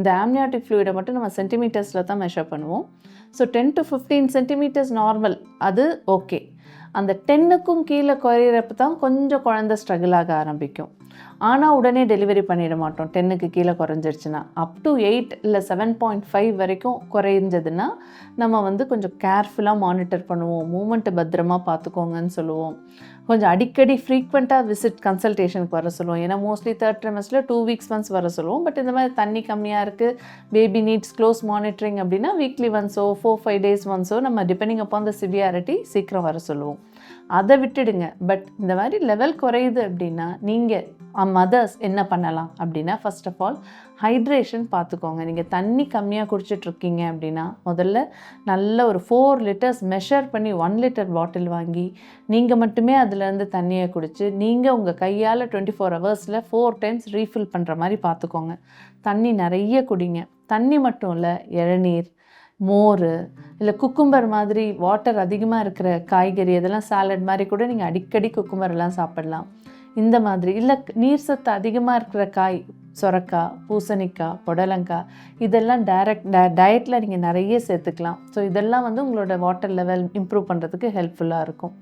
இந்த ஆம்னியாட்டிக் ஃப்ளூயிடை மட்டும் நம்ம சென்டிமீட்டர்ஸில் தான் மெஷர் பண்ணுவோம். ஸோ 10 to 15 சென்டிமீட்டர்ஸ் நார்மல், அது ஓகே. அந்த 10க்கும் கீழே குறையிறப்ப தான் கொஞ்சம் குழந்தை ஸ்ட்ரகிள் ஆக ஆரம்பிக்கும். ஆனால் உடனே டெலிவரி பண்ணிட மாட்டோம் 10க்கு கீழே குறைஞ்சிருச்சுன்னா. அப் டு 8 இல்லை 7.5 வரைக்கும் குறைஞ்சதுன்னா நம்ம வந்து கொஞ்சம் கேர்ஃபுல்லாக மானிட்டர் பண்ணுவோம். மூமெண்ட்டு பத்திரமா பார்த்துக்கோங்கன்னு சொல்லுவோம். கொஞ்சம் அடிக்கடி ஃப்ரீக்வெண்ட்டாக விசிட் கன்சல்டேஷனுக்கு வர சொல்லுவோம். ஏன்னா mostly 3rd trimester 2 weeks once வர சொல்லுவோம். பட் இந்த மாதிரி தண்ணி கம்மியாக இருக்குது, பேபி நீட்ஸ் க்ளோஸ் மானிட்டரிங் அப்படின்னா வீக்லி ஒன்ஸோ 4-5 days ஒன்ஸோ நம்ம டிபெண்டிங் அப்பான் த சிவியாரிட்டி சீக்கிரம் வர சொல்லுவோம். அதை விட்டுடுங்க. பட் இந்த மாதிரி லெவல் குறையுது அப்படின்னா நீங்கள் மதர்ஸ் என்ன பண்ணலாம் அப்படின்னா, ஃபர்ஸ்ட் ஆஃப் ஆல் ஹைட்ரேஷன் பார்த்துக்கோங்க. நீங்கள் தண்ணி கம்மியாக குடிச்சிட்ருக்கீங்க அப்படின்னா முதல்ல நல்ல ஒரு 4 liters மெஷர் பண்ணி 1 liter பாட்டில் வாங்கி நீங்கள் மட்டுமே அதுலேருந்து தண்ணியை குடித்து நீங்கள் உங்கள் கையால் 24 hours 4 times ரீஃபில் பண்ணுற மாதிரி பார்த்துக்கோங்க. தண்ணி நிறைய குடிங்க. தண்ணி மட்டும் இல்லை, இளநீர், மோர், இல்லை குக்கும்பர் மாதிரி வாட்டர் அதிகமாக இருக்கிற காய்கறி, அதெல்லாம் சாலட் மாதிரி கூட நீங்கள் அடிக்கடி குக்கும்பர்லாம் சாப்பிடலாம். இந்த மாதிரி இல்லை நீர் சத்து அதிகமாக இருக்கிற காய், சொரக்காய், பூசணிக்காய், புடலங்காய், இதெல்லாம் டயட்டில் நீங்கள் நிறைய சேர்த்துக்கலாம். ஸோ இதெல்லாம் வந்து உங்களோட வாட்டர் லெவல் இம்ப்ரூவ் பண்ணுறதுக்கு ஹெல்ப்ஃபுல்லாக இருக்கும்.